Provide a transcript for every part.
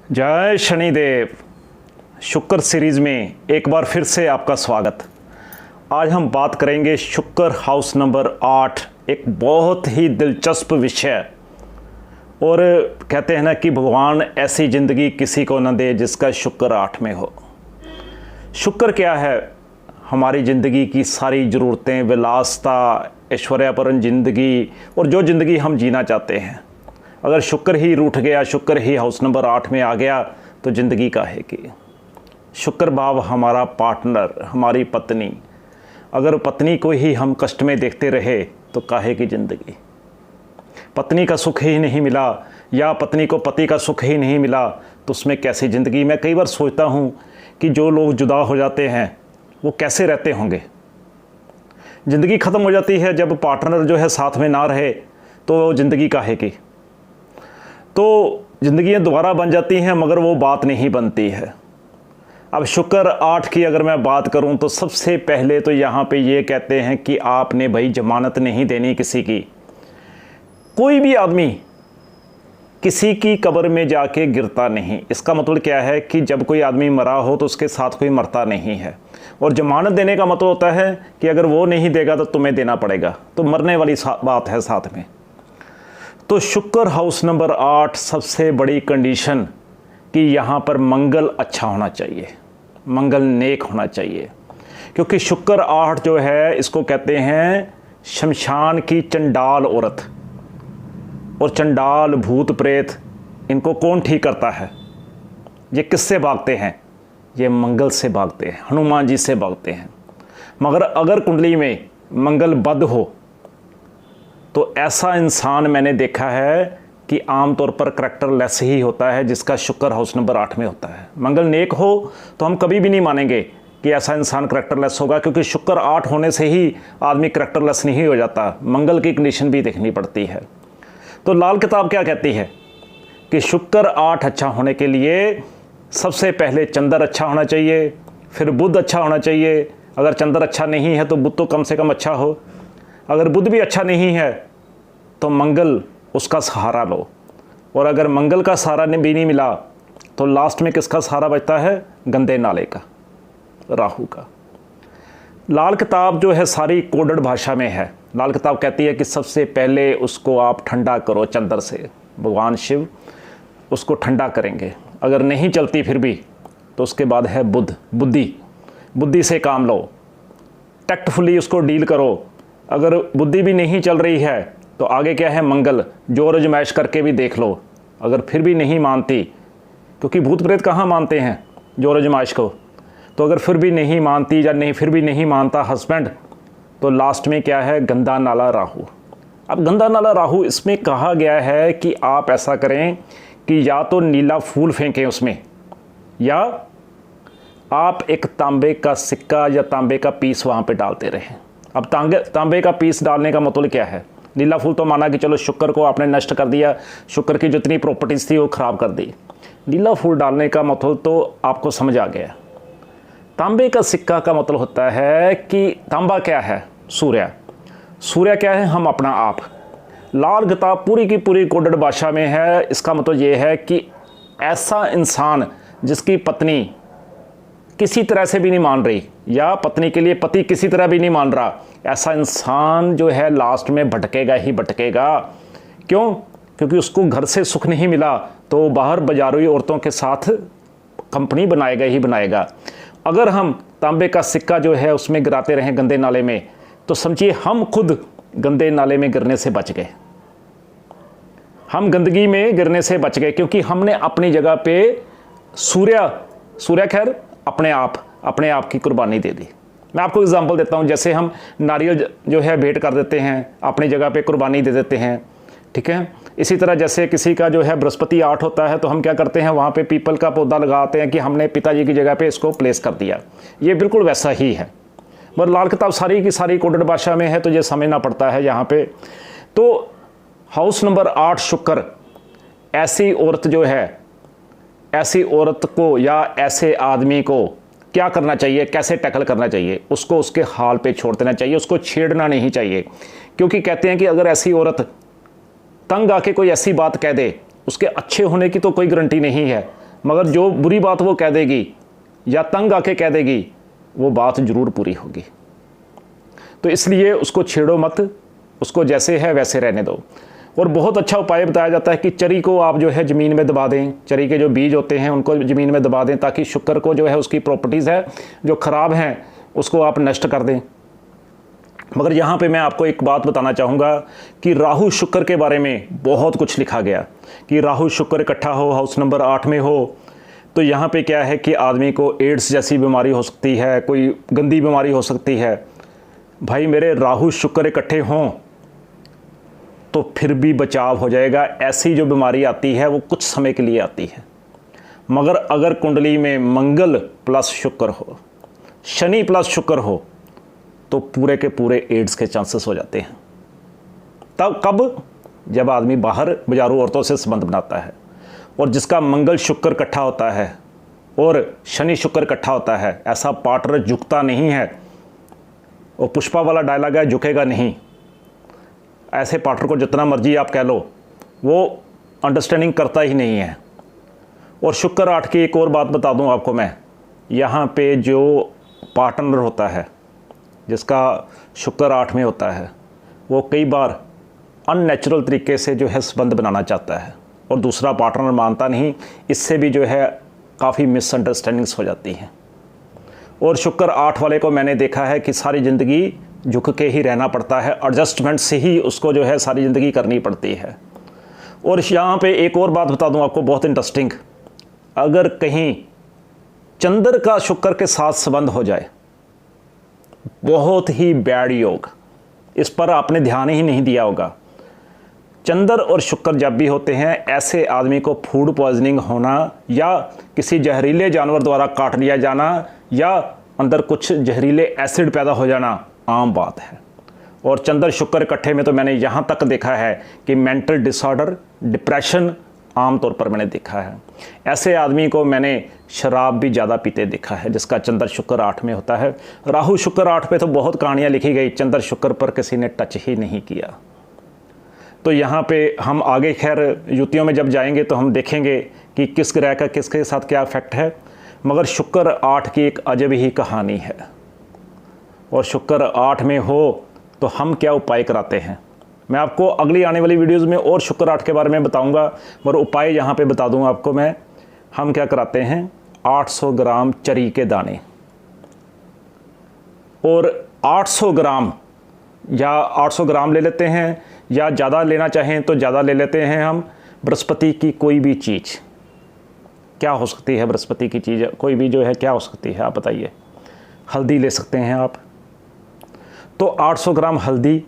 जय शनिदेव। शुक्र सीरीज में एक बार फिर से आपका स्वागत। आज हम बात करेंगे शुक्र हाउस नंबर 8, एक बहुत ही दिलचस्प विषय। और कहते हैं ना कि भगवान ऐसी ज़िंदगी किसी को न दे जिसका शुक्र 8 में हो। शुक्र क्या है? हमारी ज़िंदगी की सारी ज़रूरतें, विलासता, ऐश्वर्यपूर्ण ज़िंदगी और जो ज़िंदगी हम जीना चाहते हैं, अगर शुक्र ही रूठ गया, शुक्र ही हाउस नंबर 8 में आ गया तो ज़िंदगी काहे की। शुक्र भाव हमारा पार्टनर, हमारी पत्नी, अगर पत्नी को ही हम कष्ट में देखते रहे तो काहे की ज़िंदगी। पत्नी का सुख ही नहीं मिला या पत्नी को पति का सुख ही नहीं मिला तो उसमें कैसी ज़िंदगी। मैं कई बार सोचता हूँ कि जो लोग जुदा हो जाते हैं वो कैसे रहते होंगे। ज़िंदगी ख़त्म हो जाती है जब पार्टनर जो है साथ में ना रहे तो ज़िंदगी काहे की। तो ज़िंदगियाँ दोबारा बन जाती हैं मगर वो बात नहीं बनती है। अब शुक्र 8 की अगर मैं बात करूं तो सबसे पहले तो यहाँ पे ये कहते हैं कि आपने भाई ज़मानत नहीं देनी किसी की। कोई भी आदमी किसी की कब्र में जाके गिरता नहीं। इसका मतलब क्या है कि जब कोई आदमी मरा हो तो उसके साथ कोई मरता नहीं है। और ज़मानत देने का मतलब होता है कि अगर वो नहीं देगा तो तुम्हें देना पड़ेगा, तो मरने वाली बात है साथ में। तो शुक्र हाउस नंबर 8 सबसे बड़ी कंडीशन कि यहाँ पर मंगल अच्छा होना चाहिए, मंगल नेक होना चाहिए। क्योंकि शुक्र 8 जो है इसको कहते हैं शमशान की चंडाल औरत। और चंडाल, भूत प्रेत, इनको कौन ठीक करता है? ये किससे भागते हैं? ये मंगल से भागते हैं, हनुमान जी से भागते हैं। मगर अगर कुंडली में मंगल बद हो तो ऐसा इंसान मैंने देखा है कि आमतौर पर करैक्टर लेस ही होता है जिसका शुक्र हाउस नंबर 8 में होता है। मंगल नेक हो तो हम कभी भी नहीं मानेंगे कि ऐसा इंसान करैक्टर लेस होगा, क्योंकि शुक्र 8 होने से ही आदमी करैक्टर लेस नहीं हो जाता। मंगल की कंडीशन भी देखनी पड़ती है। तो लाल किताब क्या कहती है कि शुक्र 8 अच्छा होने के लिए सबसे पहले चंद्र अच्छा होना चाहिए, फिर बुध अच्छा होना चाहिए। अगर चंद्र अच्छा नहीं है तो बुध तो कम से कम अच्छा हो। अगर बुध भी अच्छा नहीं है तो मंगल, उसका सहारा लो। और अगर मंगल का सहारा भी नहीं मिला तो लास्ट में किसका सहारा बचता है? गंदे नाले का, राहु का। लाल किताब जो है सारी कोडेड भाषा में है। लाल किताब कहती है कि सबसे पहले उसको आप ठंडा करो चंद्र से। भगवान शिव उसको ठंडा करेंगे। अगर नहीं चलती फिर भी तो उसके बाद है बुध, बुद्धि से काम लो, टैक्टफुली उसको डील करो। अगर बुद्धि भी नहीं चल रही है तो आगे क्या है? मंगल, जोर आजमाइश करके भी देख लो। अगर फिर भी नहीं मानती, क्योंकि भूत प्रेत कहाँ मानते हैं जोर आजमाइश को, तो अगर फिर भी नहीं मानती या नहीं फिर भी नहीं मानता हस्बैंड, तो लास्ट में क्या है? गंदा नाला राहु। अब गंदा नाला राहु, इसमें कहा गया है कि आप ऐसा करें कि या तो नीला फूल फेंकें उसमें, या आप एक तांबे का सिक्का या तांबे का पीस वहाँ पे डालते रहें। अब तांबे का पीस डालने का मतलब क्या है? नीला फूल तो माना कि चलो शुक्र को आपने नष्ट कर दिया, शुक्र की जितनी प्रॉपर्टीज़ थी वो ख़राब कर दी। नीला फूल डालने का मतलब तो आपको समझ आ गया। तांबे का सिक्का का मतलब होता है कि तांबा क्या है? सूर्य। सूर्य क्या है? हम अपना आप। लाल किताब पूरी की पूरी कोडेड भाषा में है। इसका मतलब ये है कि ऐसा इंसान जिसकी पत्नी किसी तरह से भी नहीं मान रही, या पत्नी के लिए पति किसी तरह भी नहीं मान रहा, ऐसा इंसान जो है लास्ट में भटकेगा ही भटकेगा। क्यों? क्योंकि उसको घर से सुख नहीं मिला तो बाहर बाजारों औरतों के साथ कंपनी बनाएगा ही बनाएगा। अगर हम तांबे का सिक्का जो है उसमें गिराते रहें गंदे नाले में, तो समझिए हम खुद गंदे नाले में गिरने से बच गए, हम गंदगी में गिरने से बच गए, क्योंकि हमने अपनी जगह पे सूर्य खैर अपने आप की कुर्बानी दे दी। मैं आपको एग्जांपल देता हूं, जैसे हम नारियल जो है भेंट कर देते हैं, अपनी जगह पे कुर्बानी दे देते हैं, ठीक है। इसी तरह जैसे किसी का जो है बृहस्पति 8 होता है तो हम क्या करते हैं? वहाँ पे पीपल का पौधा लगाते हैं कि हमने पिताजी की जगह पे इसको प्लेस कर दिया। ये बिल्कुल वैसा ही है। मगर लाल किताब सारी की सारी कोडेड भाषा में है तो ये समझना पड़ता है यहाँ पे। तो हाउस नंबर 8 शुक्र, ऐसी औरत जो है, ऐसी औरत को या ऐसे आदमी को क्या करना चाहिए, कैसे टैकल करना चाहिए? उसको उसके हाल पे छोड़ देना चाहिए, उसको छेड़ना नहीं चाहिए। क्योंकि कहते हैं कि अगर ऐसी औरत तंग आके कोई ऐसी बात कह दे, उसके अच्छे होने की तो कोई गारंटी नहीं है। मगर जो बुरी बात वो कह देगी या तंग आके कह देगी वो बात ज़रूर पूरी होगी। तो इसलिए उसको छेड़ो मत, उसको जैसे है वैसे रहने दो। और बहुत अच्छा उपाय बताया जाता है कि चरी को आप जो है ज़मीन में दबा दें, चरी के जो बीज होते हैं उनको ज़मीन में दबा दें, ताकि शुक्र को जो है उसकी प्रॉपर्टीज़ है जो ख़राब हैं उसको आप नष्ट कर दें। मगर यहाँ पे मैं आपको एक बात बताना चाहूँगा कि राहु शुक्र के बारे में बहुत कुछ लिखा गया कि राहु शुक्र इकट्ठा हो, हाउस नंबर 8 में हो, तो यहाँ पे क्या है कि आदमी को एड्स जैसी बीमारी हो सकती है, कोई गंदी बीमारी हो सकती है। भाई मेरे राहु शुक्र इकट्ठे हों तो फिर भी बचाव हो जाएगा। ऐसी जो बीमारी आती है वो कुछ समय के लिए आती है, मगर अगर कुंडली में मंगल प्लस शुक्र हो, शनि प्लस शुक्र हो, तो पूरे के पूरे एड्स के चांसेस हो जाते हैं। तब कब? जब आदमी बाहर बाजारू औरतों से संबंध बनाता है। और जिसका मंगल शुक्र इकट्ठा होता है और शनि शुक्र इकट्ठा होता है, ऐसा पार्टनर झुकता नहीं है। और पुष्पा वाला डायलॉग है, झुकेगा नहीं। ऐसे पार्टनर को जितना मर्जी आप कह लो, वो अंडरस्टैंडिंग करता ही नहीं है। और शुक्र 8 की एक और बात बता दूं आपको मैं, यहाँ पे जो पार्टनर होता है जिसका शुक्र 8 में होता है, वो कई बार अननेचुरल तरीके से जो है संबंध बनाना चाहता है और दूसरा पार्टनर मानता नहीं। इससे भी जो है काफ़ी मिसअंडरस्टैंडिंग्स हो जाती हैं। और शुक्र 8 वाले को मैंने देखा है कि सारी ज़िंदगी झुक के ही रहना पड़ता है, एडजस्टमेंट से ही उसको जो है सारी ज़िंदगी करनी पड़ती है। और यहाँ पे एक और बात बता दूँ आपको बहुत इंटरेस्टिंग, अगर कहीं चंद्र का शुक्र के साथ संबंध हो जाए, बहुत ही बैड योग, इस पर आपने ध्यान ही नहीं दिया होगा। चंद्र और शुक्र जब भी होते हैं, ऐसे आदमी को फूड पॉइजनिंग होना या किसी जहरीले जानवर द्वारा काट लिया जाना या अंदर कुछ जहरीले एसिड पैदा हो जाना आम बात है। और चंद्र शुक्र इकट्ठे में तो मैंने यहाँ तक देखा है कि मेंटल डिसऑर्डर, डिप्रेशन आम तौर पर मैंने देखा है। ऐसे आदमी को मैंने शराब भी ज़्यादा पीते देखा है जिसका चंद्र शुक्र 8 में होता है। राहु शुक्र 8 पे तो बहुत कहानियाँ लिखी गई, चंद्र शुक्र पर किसी ने टच ही नहीं किया। तो यहाँ पे हम आगे खैर युतियों में जब जाएंगे तो हम देखेंगे कि किस ग्रह का किसके साथ क्या इफेक्ट है। मगर शुक्र 8 की एक अजब ही कहानी है। और शुक्र 8 में हो तो हम क्या उपाय कराते हैं, मैं आपको अगली आने वाली वीडियोज़ में और शुक्र 8 के बारे में बताऊंगा। और उपाय यहाँ पे बता दूंगा आपको मैं। हम क्या कराते हैं, 800 ग्राम चरी के दाने और 800 ग्राम या 800 ग्राम ले लेते हैं, या ज़्यादा लेना चाहें तो ज़्यादा ले लेते हैं हम। बृहस्पति की कोई भी चीज़, क्या हो सकती है बृहस्पति की चीज़, कोई भी जो है क्या हो सकती है आप बताइए। हल्दी ले सकते हैं आप, तो 800 ग्राम हल्दी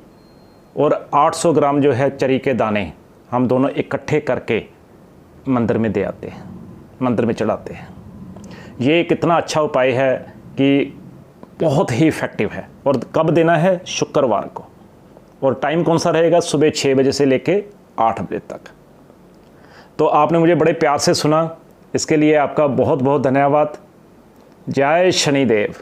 और 800 ग्राम जो है चरी के दाने हम दोनों इकट्ठे करके मंदिर में दे आते हैं, मंदिर में चढ़ाते हैं। ये कितना अच्छा उपाय है कि बहुत ही इफ़ेक्टिव है। और कब देना है, शुक्रवार को। और टाइम कौन सा रहेगा, सुबह 6 बजे से लेके 8 बजे तक। तो आपने मुझे बड़े प्यार से सुना, इसके लिए आपका बहुत बहुत धन्यवाद। जय शनिदेव।